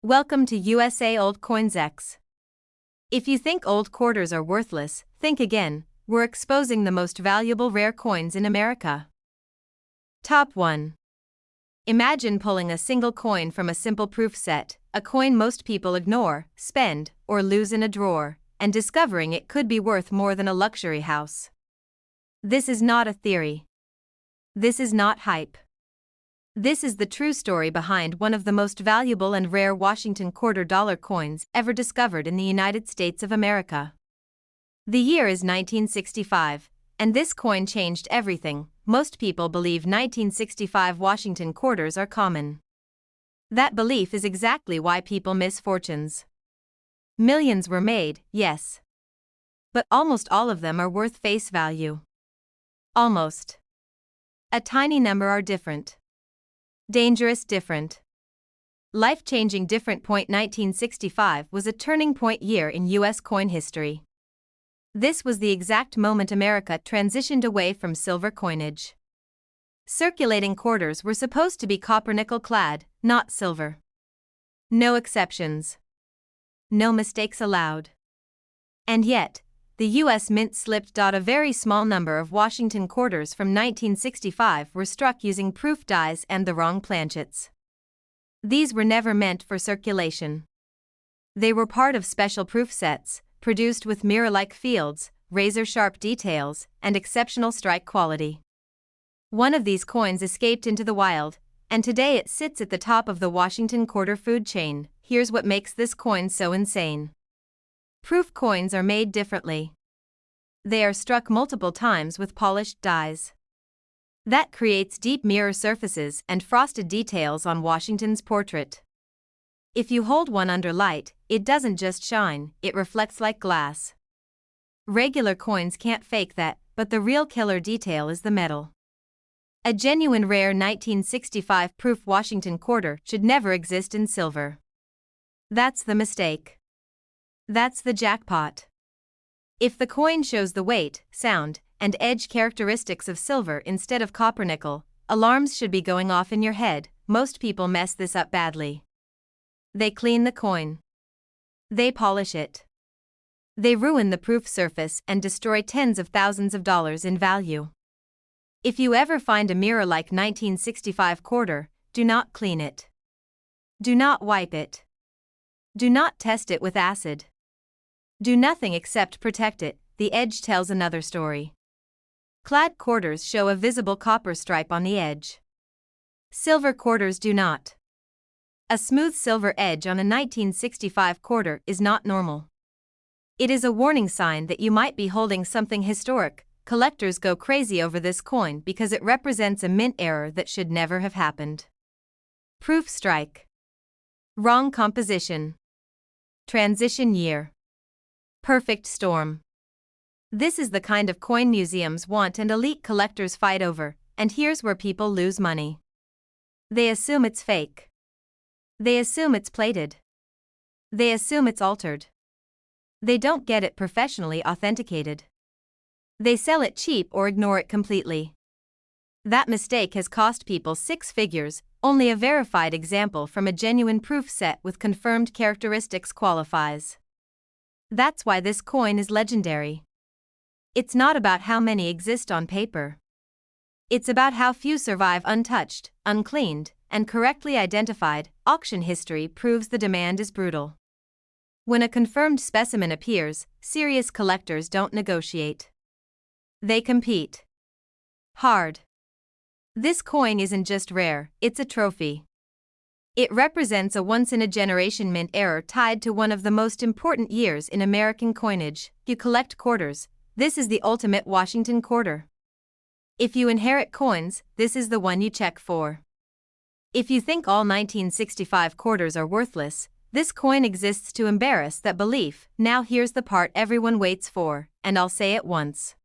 Welcome to USA Old Coins X. If you think old quarters are worthless, think again. We're exposing the most valuable rare coins in America. Top 1. Imagine pulling a single coin from a simple proof set, a coin most people ignore, spend, or lose in a drawer, and discovering it could be worth more than a luxury house. This is not a theory. This is not hype. This is the true story behind one of the most valuable and rare Washington quarter-dollar coins ever discovered in the United States of America. The year is 1965, and this coin changed everything. Most people believe 1965 Washington quarters are common. That belief is exactly why people miss fortunes. Millions were made, yes. But almost all of them are worth face value. Almost. A tiny number are different. Dangerous different. Life-changing different. 1965 was a turning point year in U.S. coin history. This was the exact moment America transitioned away from silver coinage. Circulating quarters were supposed to be copper-nickel clad, not silver. No exceptions. No mistakes allowed. And yet, the U.S. Mint slipped. A very small number of Washington quarters from 1965 were struck using proof dies and the wrong planchets. These were never meant for circulation. They were part of special proof sets, produced with mirror-like fields, razor-sharp details, and exceptional strike quality. One of these coins escaped into the wild, and today it sits at the top of the Washington quarter food chain. Here's what makes this coin so insane. Proof coins are made differently. They are struck multiple times with polished dies. That creates deep mirror surfaces and frosted details on Washington's portrait. If you hold one under light, it doesn't just shine, it reflects like glass. Regular coins can't fake that, but the real killer detail is the metal. A genuine rare 1965 proof Washington quarter should never exist in silver. That's the mistake. That's the jackpot. If the coin shows the weight, sound, and edge characteristics of silver instead of copper-nickel, alarms should be going off in your head. Most people mess this up badly. They clean the coin. They polish it. They ruin the proof surface and destroy tens of thousands of dollars in value. If you ever find a mirror-like 1965 quarter, do not clean it. Do not wipe it. Do not test it with acid. Do nothing except protect it. The edge tells another story. Clad quarters show a visible copper stripe on the edge. Silver quarters do not. A smooth silver edge on a 1965 quarter is not normal. It is a warning sign that you might be holding something historic. Collectors go crazy over this coin because it represents a mint error that should never have happened. Proof strike. Wrong composition. Transition year. Perfect storm. This is the kind of coin museums want and elite collectors fight over, and here's where people lose money. They assume it's fake. They assume it's plated. They assume it's altered. They don't get it professionally authenticated. They sell it cheap or ignore it completely. That mistake has cost people six figures. Only a verified example from a genuine proof set with confirmed characteristics qualifies. That's why this coin is legendary. It's not about how many exist on paper. It's about how few survive untouched, uncleaned, and correctly identified. Auction history proves the demand is brutal. When a confirmed specimen appears, serious collectors don't negotiate. They compete. Hard. This coin isn't just rare, it's a trophy. It represents a once-in-a-generation mint error tied to one of the most important years in American coinage. You collect quarters, this is the ultimate Washington quarter. If you inherit coins, this is the one you check for. If you think all 1965 quarters are worthless, this coin exists to embarrass that belief. Now here's the part everyone waits for, and I'll say it once.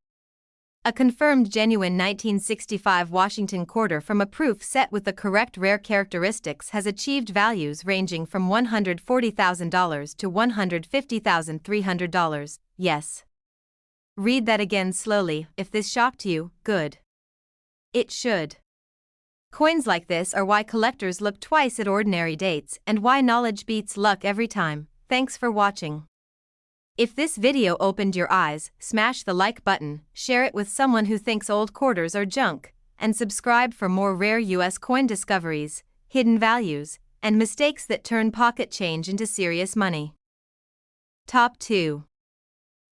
A confirmed genuine 1965 Washington quarter from a proof set with the correct rare characteristics has achieved values ranging from $140,000 to $150,300. Yes. Read that again slowly. If this shocked you, good. It should. Coins like this are why collectors look twice at ordinary dates and why knowledge beats luck every time. Thanks for watching. If this video opened your eyes, smash the like button, share it with someone who thinks old quarters are junk, and subscribe for more rare US coin discoveries, hidden values, and mistakes that turn pocket change into serious money. Top 2.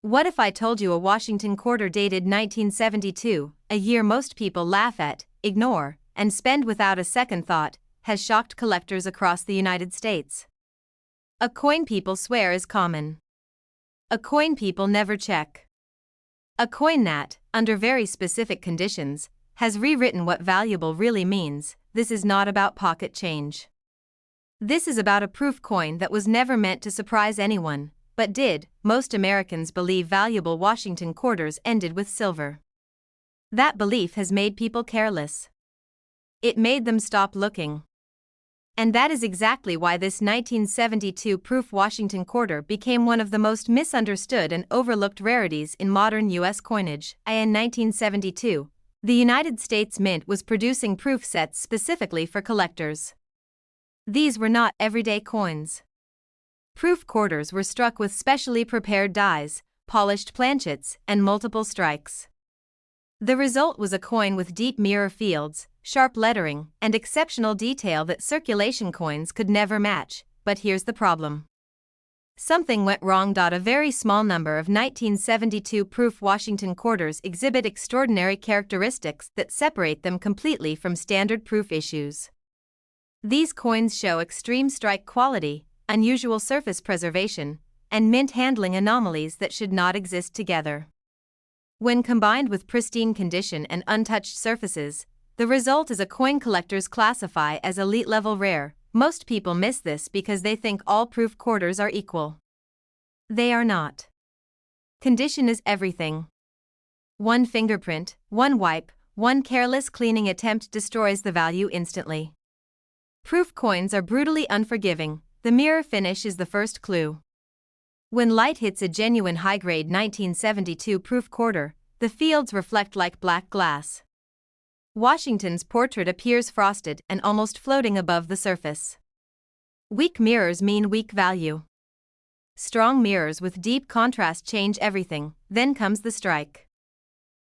What if I told you a Washington quarter dated 1972, a year most people laugh at, ignore, and spend without a second thought, has shocked collectors across the United States? A coin people swear is common. A coin people never check. A coin that, under very specific conditions, has rewritten what valuable really means. This is not about pocket change. This is about a proof coin that was never meant to surprise anyone, but did. Most Americans believe valuable Washington quarters ended with silver. That belief has made people careless. It made them stop looking. And that is exactly why this 1972 proof Washington quarter became one of the most misunderstood and overlooked rarities in modern U.S. coinage. In 1972, the United States Mint was producing proof sets specifically for collectors. These were not everyday coins. Proof quarters were struck with specially prepared dies, polished planchets, and multiple strikes. The result was a coin with deep mirror fields, sharp lettering, and exceptional detail that circulation coins could never match. But here's the problem. Something went wrong. A very small number of 1972 proof Washington quarters exhibit extraordinary characteristics that separate them completely from standard proof issues. These coins show extreme strike quality, unusual surface preservation, and mint handling anomalies that should not exist together. When combined with pristine condition and untouched surfaces, the result is a coin collectors classify as elite-level rare. Most people miss this because they think all proof quarters are equal. They are not. Condition is everything. One fingerprint, one wipe, one careless cleaning attempt destroys the value instantly. Proof coins are brutally unforgiving. The mirror finish is the first clue. When light hits a genuine high-grade 1972 proof quarter, the fields reflect like black glass. Washington's portrait appears frosted and almost floating above the surface. Weak mirrors mean weak value. Strong mirrors with deep contrast change everything. Then comes the strike.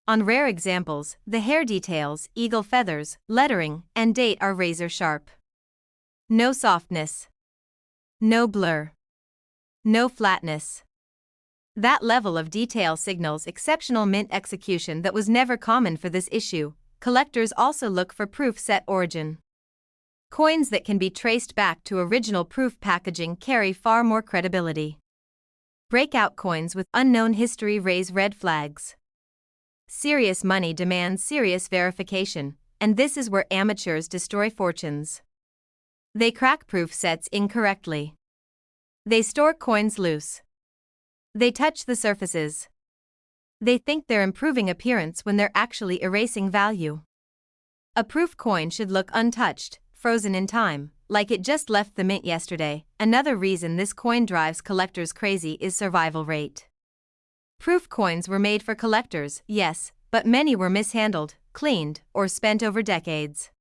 On rare examples, the hair details, eagle feathers, lettering, and date are razor sharp. No softness. No blur. No flatness. That level of detail signals exceptional mint execution that was never common for this issue. Collectors also look for proof set origin. Coins that can be traced back to original proof packaging carry far more credibility. Breakout coins with unknown history raise red flags. Serious money demands serious verification, and this is where amateurs destroy fortunes. They crack proof sets incorrectly. They store coins loose. They touch the surfaces. They think they're improving appearance when they're actually erasing value. A proof coin should look untouched, frozen in time, like it just left the mint yesterday. Another reason this coin drives collectors crazy is survival rate. Proof coins were made for collectors, yes, but many were mishandled, cleaned, or spent over decades.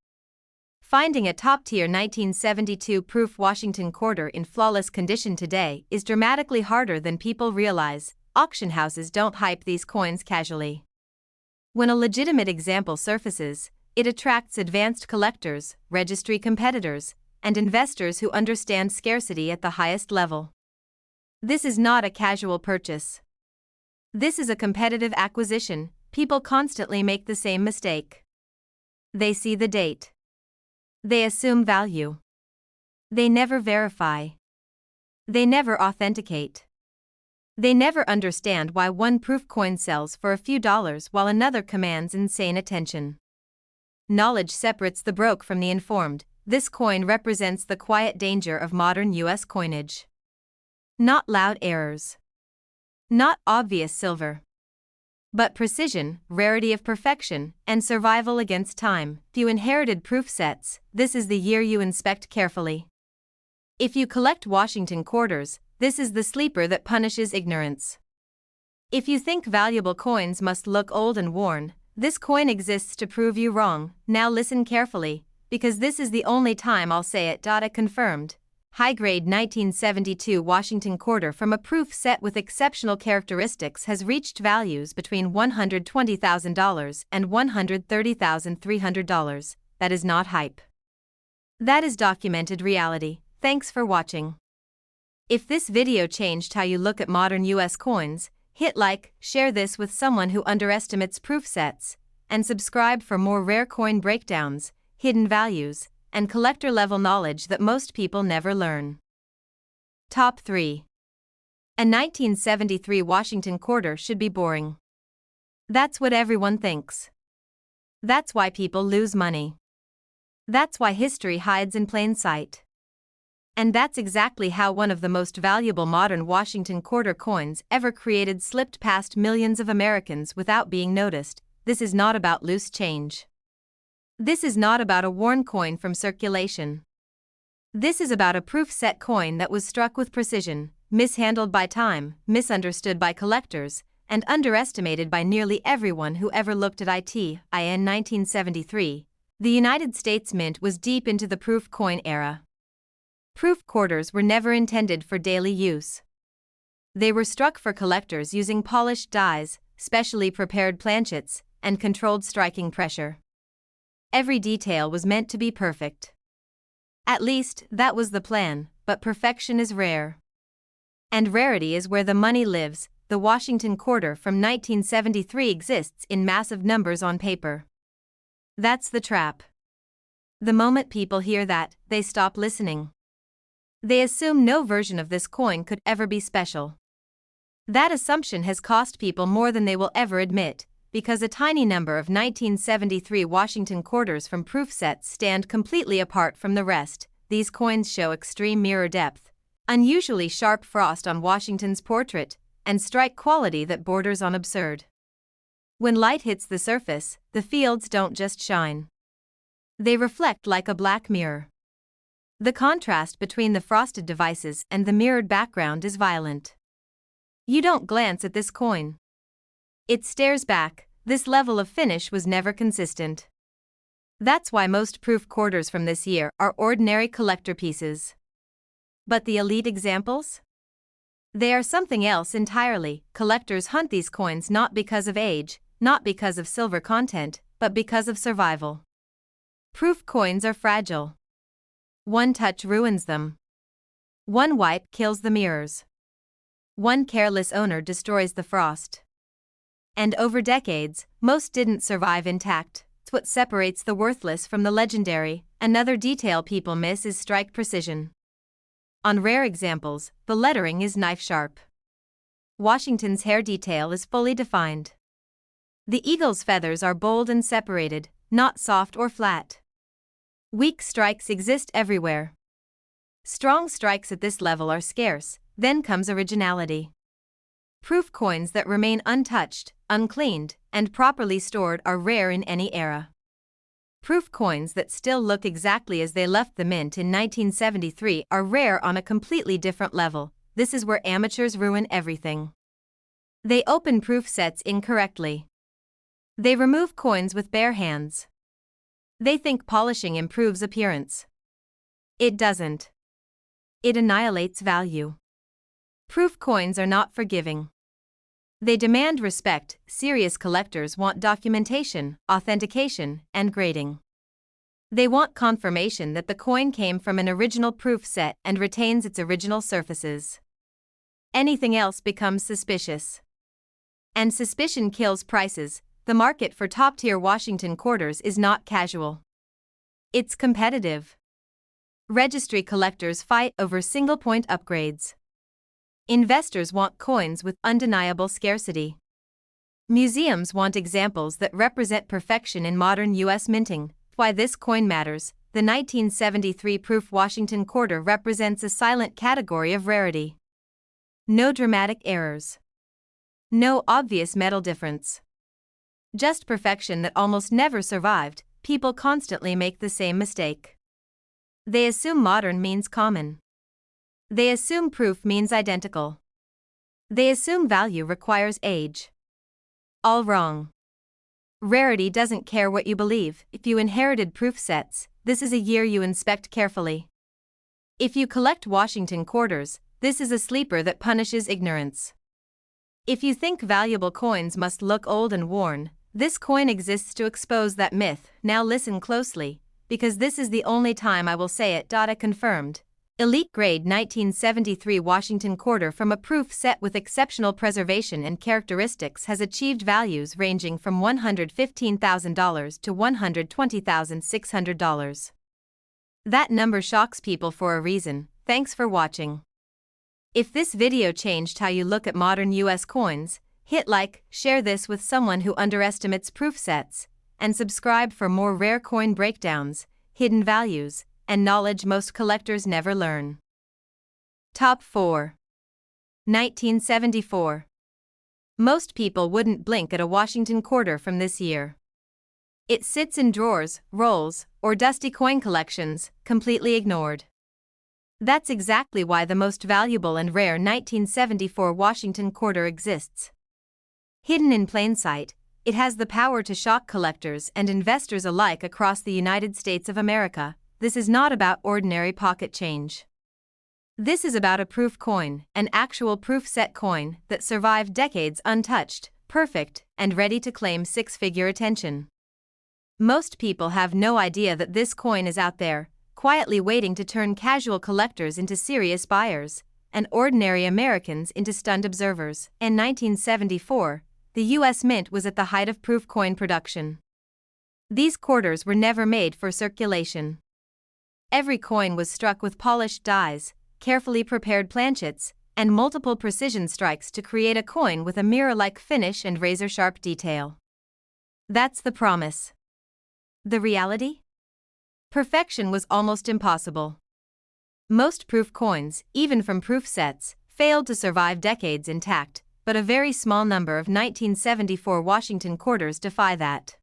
Finding a top-tier 1972 proof Washington quarter in flawless condition today is dramatically harder than people realize. Auction houses don't hype these coins casually. When a legitimate example surfaces, it attracts advanced collectors, registry competitors, and investors who understand scarcity at the highest level. This is not a casual purchase. This is a competitive acquisition. People constantly make the same mistake. They see the date. They assume value. They never verify. They never authenticate. They never understand why one proof coin sells for a few dollars while another commands insane attention. Knowledge separates the broke from the informed. This coin represents the quiet danger of modern US coinage. Not loud errors. Not obvious silver. But precision, rarity of perfection, and survival against time. If you inherited proof sets, this is the year you inspect carefully. If you collect Washington quarters, this is the sleeper that punishes ignorance. If you think valuable coins must look old and worn, this coin exists to prove you wrong. Now listen carefully. because this is the only time I'll say it. A confirmed, high-grade 1972 Washington quarter from a proof set with exceptional characteristics has reached values between $120,000 and $130,300. That is not hype. That is documented reality. Thanks for watching. If this video changed how you look at modern US coins, hit like, share this with someone who underestimates proof sets, and subscribe for more rare coin breakdowns, hidden values, and collector-level knowledge that most people never learn. Top 3. A 1973 Washington quarter should be boring. That's what everyone thinks. That's why people lose money. That's why history hides in plain sight. And that's exactly how one of the most valuable modern Washington quarter coins ever created slipped past millions of Americans without being noticed. This is not about loose change. This is not about a worn coin from circulation. This is about a proof-set coin that was struck with precision, mishandled by time, misunderstood by collectors, and underestimated by nearly everyone who ever looked at it. In 1973, the United States Mint was deep into the proof coin era. Proof quarters were never intended for daily use. They were struck for collectors using polished dies, specially prepared planchets, and controlled striking pressure. Every detail was meant to be perfect. At least, that was the plan, but perfection is rare. And rarity is where the money lives. The Washington quarter from 1973 exists in massive numbers on paper. That's the trap. The moment people hear that, they stop listening. They assume no version of this coin could ever be special. That assumption has cost people more than they will ever admit, because a tiny number of 1973 Washington quarters from proof sets stand completely apart from the rest. These coins show extreme mirror depth, unusually sharp frost on Washington's portrait, and strike quality that borders on absurd. When light hits the surface, the fields don't just shine. They reflect like a black mirror. The contrast between the frosted devices and the mirrored background is violent. You don't glance at this coin. It stares back. This level of finish was never consistent. That's why most proof quarters from this year are ordinary collector pieces. But the elite examples? They are something else entirely. Collectors hunt these coins not because of age, not because of silver content, but because of survival. Proof coins are fragile. One touch ruins them. One wipe kills the mirrors. One careless owner destroys the frost. And over decades, most didn't survive intact. It's what separates the worthless from the legendary. Another detail people miss is strike precision. On rare examples, the lettering is knife-sharp. Washington's hair detail is fully defined. The eagle's feathers are bold and separated, not soft or flat. Weak strikes exist everywhere. Strong strikes at this level are scarce. Then comes originality. Proof coins that remain untouched, uncleaned, and properly stored are rare in any era. Proof coins that still look exactly as they left the mint in 1973 are rare on a completely different level. This is where amateurs ruin everything. They open proof sets incorrectly. They remove coins with bare hands. They think polishing improves appearance. It doesn't. It annihilates value. Proof coins are not forgiving. They demand respect. Serious collectors want documentation, authentication, and grading. They want confirmation that the coin came from an original proof set and retains its original surfaces. Anything else becomes suspicious. And suspicion kills prices. The market for top-tier Washington quarters is not casual. It's competitive. Registry collectors fight over single-point upgrades. Investors want coins with undeniable scarcity. Museums want examples that represent perfection in modern U.S. minting. Why this coin matters. The 1973 proof Washington quarter represents a silent category of rarity. No dramatic errors. No obvious metal difference. Just perfection that almost never survived. People constantly make the same mistake. They assume modern means common. They assume proof means identical. They assume value requires age. All wrong. Rarity doesn't care what you believe. If you inherited proof sets, this is a year you inspect carefully. If you collect Washington quarters, this is a sleeper that punishes ignorance. If you think valuable coins must look old and worn, this coin exists to expose that myth. Now listen closely, because this is the only time I will say it. A confirmed, elite grade 1973 Washington quarter from a proof set with exceptional preservation and characteristics has achieved values ranging from $115,000 to $120,600. That number shocks people for a reason. Thanks for watching. If this video changed how you look at modern US coins, hit like, share this with someone who underestimates proof sets, and subscribe for more rare coin breakdowns, hidden values, and knowledge most collectors never learn. Top 4. 1974. Most people wouldn't blink at a Washington quarter from this year. It sits in drawers, rolls, or dusty coin collections, completely ignored. That's exactly why the most valuable and rare 1974 Washington quarter exists. Hidden in plain sight, it has the power to shock collectors and investors alike across the United States of America. This is not about ordinary pocket change. This is about a proof coin, an actual proof set coin that survived decades untouched, perfect, and ready to claim six-figure attention. Most people have no idea that this coin is out there, quietly waiting to turn casual collectors into serious buyers, and ordinary Americans into stunned observers. In 1974, the U.S. Mint was at the height of proof coin production. These quarters were never made for circulation. Every coin was struck with polished dies, carefully prepared planchets, and multiple precision strikes to create a coin with a mirror-like finish and razor-sharp detail. That's the promise. The reality? Perfection was almost impossible. Most proof coins, even from proof sets, failed to survive decades intact, but a very small number of 1974 Washington quarters defy that.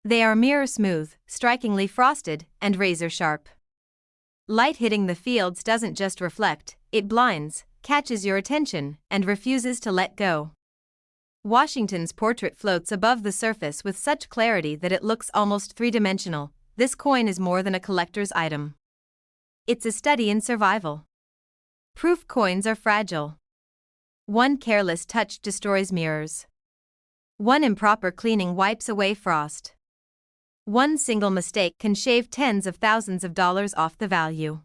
They are mirror-smooth, strikingly frosted, and razor-sharp. Light hitting the fields doesn't just reflect, it blinds, catches your attention, and refuses to let go. Washington's portrait floats above the surface with such clarity that it looks almost three-dimensional. This coin is more than a collector's item. It's a study in survival. Proof coins are fragile. One careless touch destroys mirrors. One improper cleaning wipes away frost. One single mistake can shave tens of thousands of dollars off the value.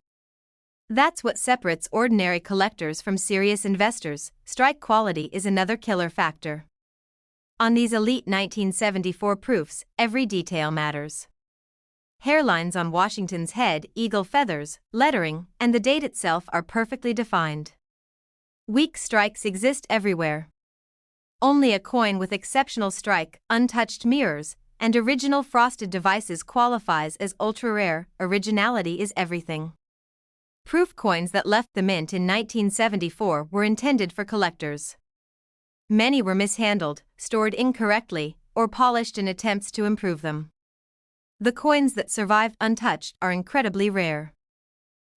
That's what separates ordinary collectors from serious investors. Strike quality is another killer factor. On these elite 1974 proofs, every detail matters. Hairlines on Washington's head, eagle feathers, lettering, and the date itself are perfectly defined. Weak strikes exist everywhere. Only a coin with exceptional strike, untouched mirrors, and original frosted devices qualifies as ultra-rare. Originality is everything. Proof coins that left the mint in 1974 were intended for collectors. Many were mishandled, stored incorrectly, or polished in attempts to improve them. The coins that survived untouched are incredibly rare.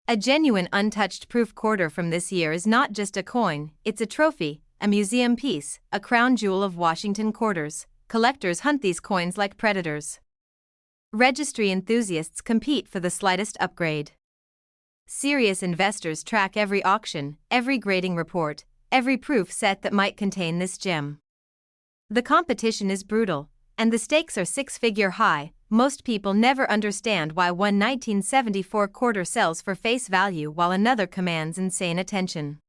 A genuine untouched proof quarter from this year is not just a coin, it's a trophy, a museum piece, a crown jewel of Washington quarters. Collectors hunt these coins like predators. Registry enthusiasts compete for the slightest upgrade. Serious investors track every auction, every grading report, every proof set that might contain this gem. The competition is brutal, and the stakes are six-figure high. Most people never understand why one 1974 quarter sells for face value while another commands insane attention.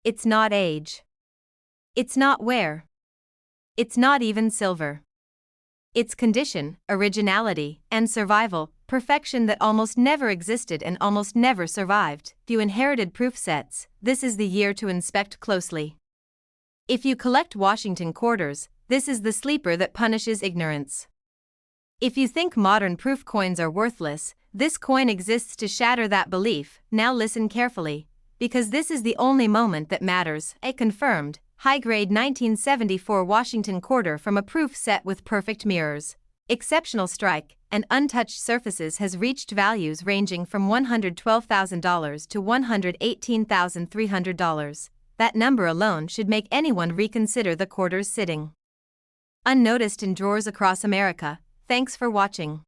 It's not age. It's not wear. It's not even silver. It's condition, originality, and survival, perfection that almost never existed and almost never survived. If you inherited proof sets, this is the year to inspect closely. If you collect Washington quarters, this is the sleeper that punishes ignorance. If you think modern proof coins are worthless, this coin exists to shatter that belief. Now listen carefully, because this is the only moment that matters. A confirmed, high-grade 1974 Washington quarter from a proof set with perfect mirrors, exceptional strike, and untouched surfaces has reached values ranging from $112,000 to $118,300. That number alone should make anyone reconsider the quarter's sitting. unnoticed in drawers across America. Thanks for watching.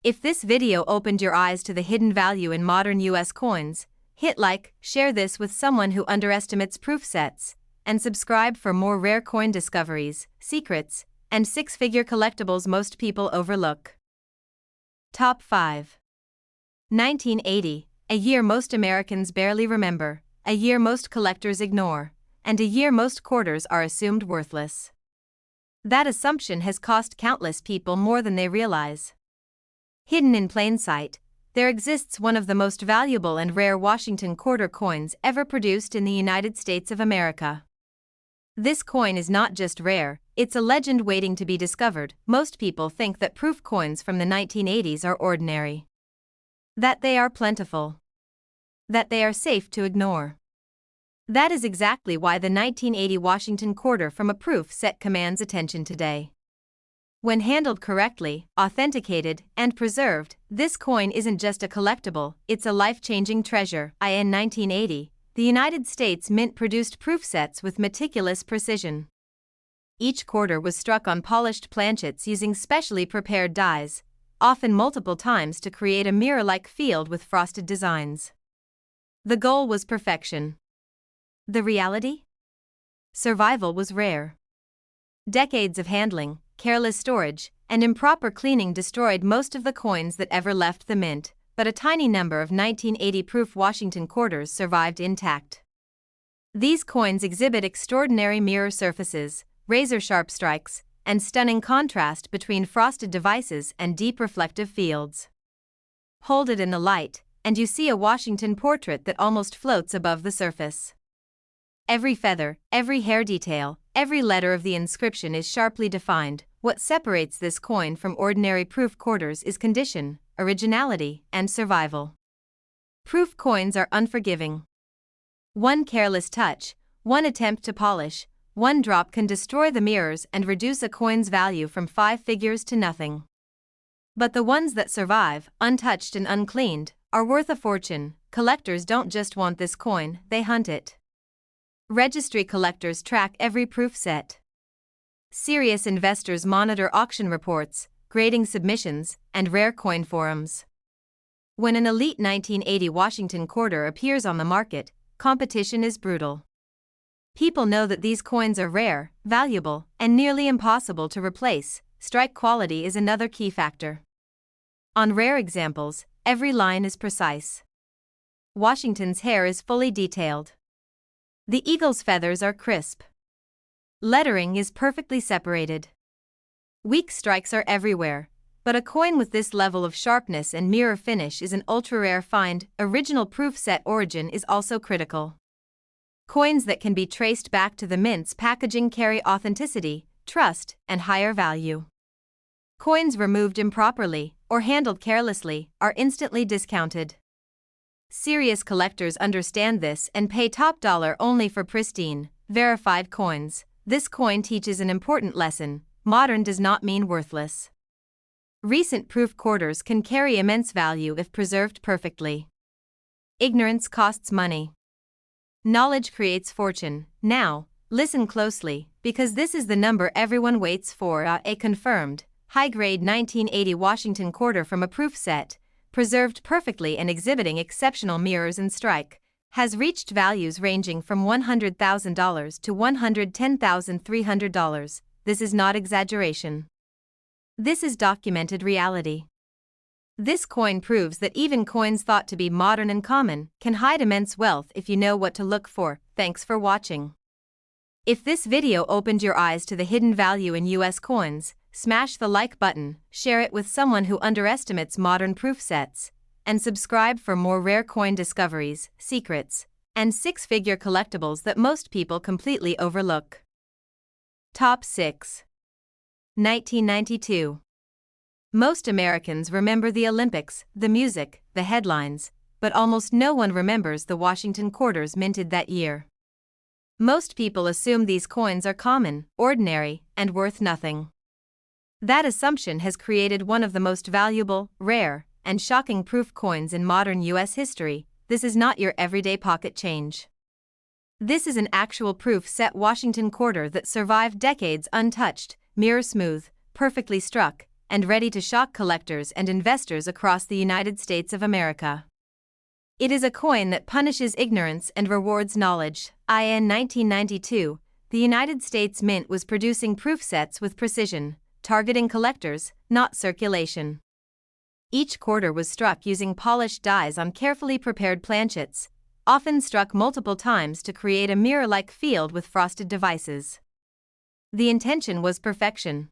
If this video opened your eyes to the hidden value in modern US coins, hit like, share this with someone who underestimates proof sets, and subscribe for more rare coin discoveries, secrets, and six-figure collectibles most people overlook. Top 5. 1980, a year most Americans barely remember, a year most collectors ignore, and a year most quarters are assumed worthless. That assumption has cost countless people more than they realize. Hidden in plain sight, there exists one of the most valuable and rare Washington quarter coins ever produced in the United States of America. This coin is not just rare, it's a legend waiting to be discovered. Most people think that proof coins from the 1980s are ordinary. That they are plentiful. That they are safe to ignore. That is exactly why the 1980 Washington quarter from a proof set commands attention today. When handled correctly, authenticated, and preserved, this coin isn't just a collectible, it's a life-changing treasure. In 1980, the United States Mint produced proof sets with meticulous precision. Each quarter was struck on polished planchets using specially prepared dies, often multiple times to create a mirror-like field with frosted designs. The goal was perfection. The reality? Survival was rare. Decades of handling, careless storage, and improper cleaning destroyed most of the coins that ever left the mint, but a tiny number of 1980 proof Washington quarters survived intact. These coins exhibit extraordinary mirror surfaces, razor-sharp strikes, and stunning contrast between frosted devices and deep reflective fields. Hold it in the light, and you see a Washington portrait that almost floats above the surface. Every feather, every hair detail, every letter of the inscription is sharply defined. What separates this coin from ordinary proof quarters is condition, originality, and survival. Proof coins are unforgiving. One careless touch, one attempt to polish, one drop can destroy the mirrors and reduce a coin's value from 5 figures to nothing. But the ones that survive, untouched and uncleaned, are worth a fortune. Collectors don't just want this coin, they hunt it. Registry collectors track every proof set. Serious investors monitor auction reports, grading submissions, and rare coin forums. When an elite 1980 Washington quarter appears on the market, competition is brutal. People know that these coins are rare, valuable, and nearly impossible to replace. Strike quality is another key factor. On rare examples, every line is precise. Washington's hair is fully detailed. The eagle's feathers are crisp. Lettering is perfectly separated. Weak strikes are everywhere, but a coin with this level of sharpness and mirror finish is an ultra-rare find. Original proof set origin is also critical. Coins that can be traced back to the mint's packaging carry authenticity, trust, and higher value. Coins removed improperly or handled carelessly are instantly discounted. Serious collectors understand this and pay top dollar only for pristine, verified coins. This coin teaches an important lesson: modern does not mean worthless. Recent proof quarters can carry immense value if preserved perfectly. Ignorance costs money. Knowledge creates fortune. Now, listen closely, because this is the number everyone waits for. A confirmed, high-grade 1980 Washington quarter from a proof set, preserved perfectly and exhibiting exceptional mirrors and strike, has reached values ranging from $100,000 to $110,300. This is not exaggeration. This is documented reality. This coin proves that even coins thought to be modern and common can hide immense wealth if you know what to look for. Thanks for watching. If this video opened your eyes to the hidden value in US coins, smash the like button, share it with someone who underestimates modern proof sets, and subscribe for more rare coin discoveries, secrets, and six-figure collectibles that most people completely overlook. Top 6. 1992. Most Americans remember the Olympics, the music, the headlines, but almost no one remembers the Washington quarters minted that year. Most people assume these coins are common, ordinary, and worth nothing. That assumption has created one of the most valuable, rare, and shocking proof coins in modern US history. This is not your everyday pocket change. This is an actual proof set Washington quarter that survived decades untouched, mirror smooth, perfectly struck, and ready to shock collectors and investors across the United States of America. It is a coin that punishes ignorance and rewards knowledge. In 1992, the United States Mint was producing proof sets with precision, targeting collectors, not circulation. Each quarter was struck using polished dies on carefully prepared planchets, often struck multiple times to create a mirror-like field with frosted devices. The intention was perfection.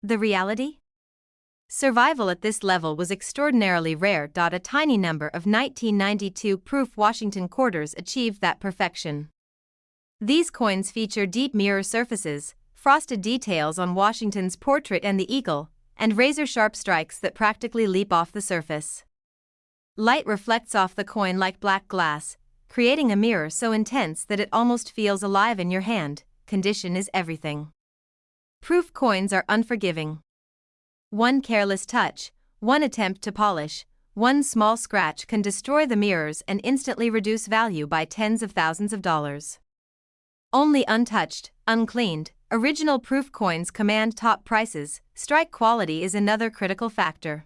The reality? Survival at this level was extraordinarily rare. A tiny number of 1992 proof Washington quarters achieved that perfection. These coins feature deep mirror surfaces, frosted details on Washington's portrait and the eagle, and razor-sharp strikes that practically leap off the surface. Light reflects off the coin like black glass, creating a mirror so intense that it almost feels alive in your hand. Condition is everything. Proof coins are unforgiving. One careless touch, one attempt to polish, one small scratch can destroy the mirrors and instantly reduce value by tens of thousands of dollars. Only untouched, uncleaned, original proof coins command top prices. Strike quality is another critical factor.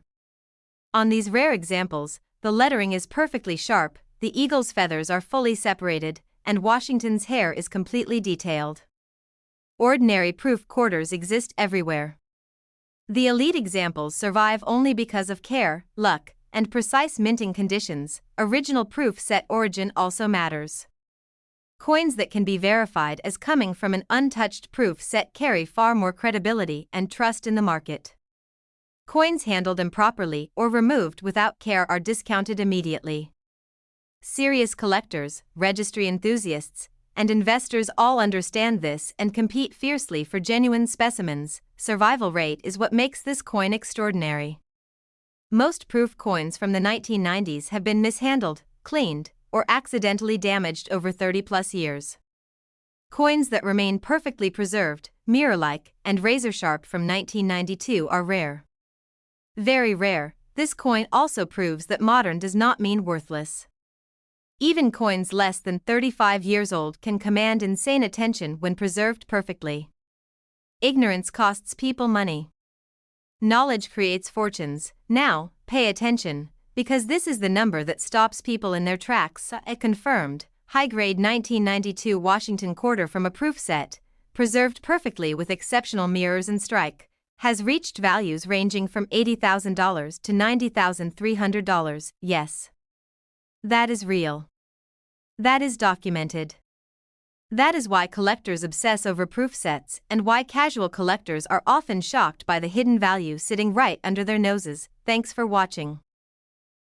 On these rare examples, the lettering is perfectly sharp, the eagle's feathers are fully separated, and Washington's hair is completely detailed. Ordinary proof quarters exist everywhere. The elite examples survive only because of care, luck, and precise minting conditions. Original proof set origin also matters. Coins that can be verified as coming from an untouched proof set carry far more credibility and trust in the market. Coins handled improperly or removed without care are discounted immediately. Serious collectors, registry enthusiasts, and investors all understand this and compete fiercely for genuine specimens. Survival rate is what makes this coin extraordinary. Most proof coins from the 1990s have been mishandled, cleaned, or accidentally damaged over 30+ years. Coins that remain perfectly preserved, mirror-like, and razor-sharp from 1992 are rare. Very rare. This coin also proves that modern does not mean worthless. Even coins less than 35 years old can command insane attention when preserved perfectly. Ignorance costs people money. Knowledge creates fortunes. Now, pay attention, because this is the number that stops people in their tracks. A confirmed, high-grade 1992 Washington quarter from a proof set, preserved perfectly with exceptional mirrors and strike, has reached values ranging from $80,000 to $90,300. Yes. That is real. That is documented. That is why collectors obsess over proof sets and why casual collectors are often shocked by the hidden value sitting right under their noses. Thanks for watching.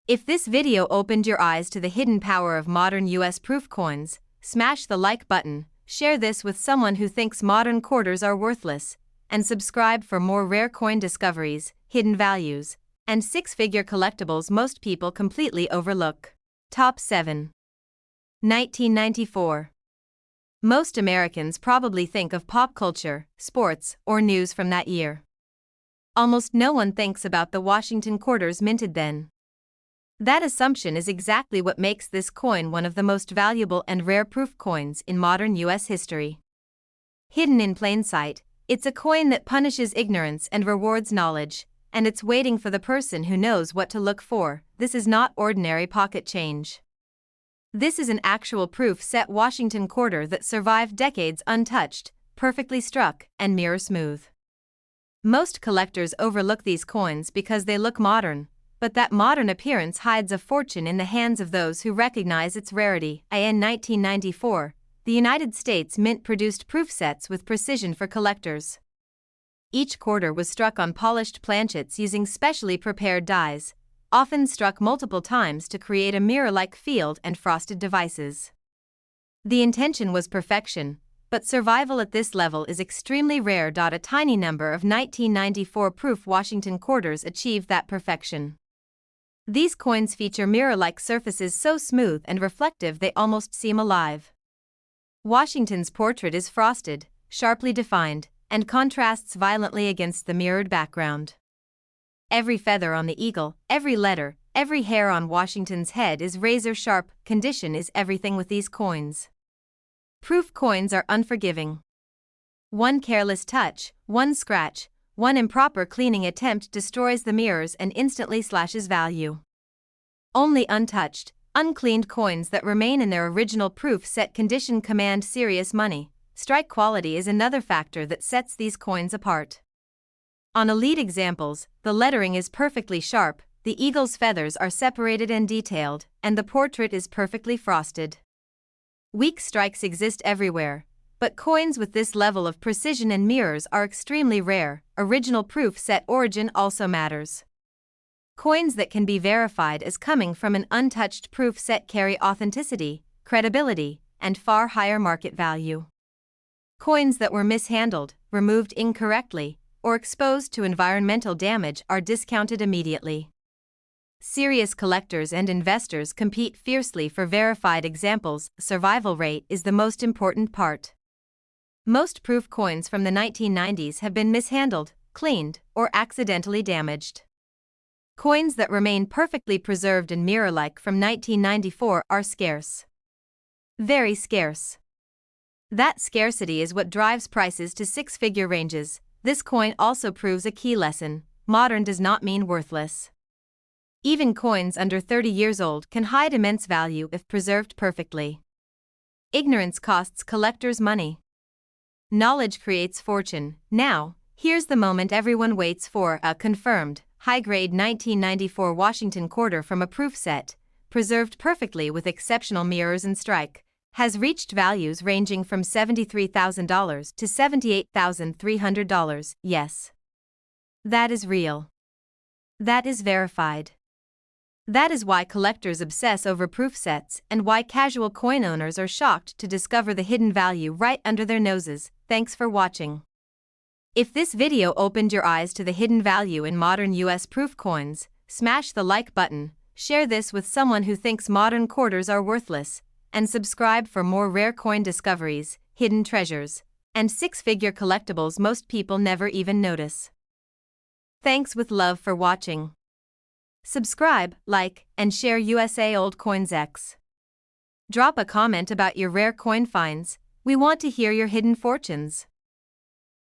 If this video opened your eyes to the hidden power of modern US proof coins, smash the like button, share this with someone who thinks modern quarters are worthless, and subscribe for more rare coin discoveries, hidden values, and six-figure collectibles most people completely overlook. Top 7. 1994. Most Americans probably think of pop culture, sports, or news from that year. Almost no one thinks about the Washington quarters minted then. That assumption is exactly what makes this coin one of the most valuable and rare proof coins in modern US history. Hidden in plain sight, it's a coin that punishes ignorance and rewards knowledge, and it's waiting for the person who knows what to look for. This is not ordinary pocket change. This is an actual proof set Washington quarter that survived decades untouched, perfectly struck, and mirror smooth. Most collectors overlook these coins because they look modern, but that modern appearance hides a fortune in the hands of those who recognize its rarity. In 1994, the United States Mint produced proof sets with precision for collectors. Each quarter was struck on polished planchets using specially prepared dies, often struck multiple times to create a mirror-like field and frosted devices. The intention was perfection, but survival at this level is extremely rare. A tiny number of 1994 proof Washington quarters achieved that perfection. These coins feature mirror-like surfaces so smooth and reflective they almost seem alive. Washington's portrait is frosted, sharply defined, and contrasts violently against the mirrored background. Every feather on the eagle, every letter, every hair on Washington's head is razor-sharp. Condition is everything with these coins. Proof coins are unforgiving. One careless touch, one scratch, one improper cleaning attempt destroys the mirrors and instantly slashes value. Only untouched, uncleaned coins that remain in their original proof set condition command serious money. Strike quality is another factor that sets these coins apart. On elite examples, the lettering is perfectly sharp, the eagle's feathers are separated and detailed, and the portrait is perfectly frosted. Weak strikes exist everywhere, but coins with this level of precision and mirrors are extremely rare. Original proof set origin also matters. Coins that can be verified as coming from an untouched proof set carry authenticity, credibility, and far higher market value. Coins that were mishandled, removed incorrectly, or exposed to environmental damage are discounted immediately. Serious collectors and investors compete fiercely for verified examples. Survival rate is the most important part. Most proof coins from the 1990s have been mishandled, cleaned, or accidentally damaged. Coins that remain perfectly preserved and mirror-like from 1994 are scarce. Very scarce. That scarcity is what drives prices to six-figure ranges. This coin also proves a key lesson: modern does not mean worthless. Even coins under 30 years old can hide immense value if preserved perfectly. Ignorance costs collectors money. Knowledge creates fortune. Now, here's the moment everyone waits for: a confirmed, high-grade 1994 Washington quarter from a proof set, preserved perfectly with exceptional mirrors and strike, has reached values ranging from $73,000 to $78,300. Yes. That is real. That is verified. That is why collectors obsess over proof sets and why casual coin owners are shocked to discover the hidden value right under their noses. Thanks for watching. If this video opened your eyes to the hidden value in modern US proof coins, smash the like button, share this with someone who thinks modern quarters are worthless, and subscribe for more rare coin discoveries, hidden treasures, and six-figure collectibles most people never even notice. Thanks with love for watching. Subscribe, like, and share USA Old Coins X. Drop a comment about your rare coin finds. We want to hear your hidden fortunes.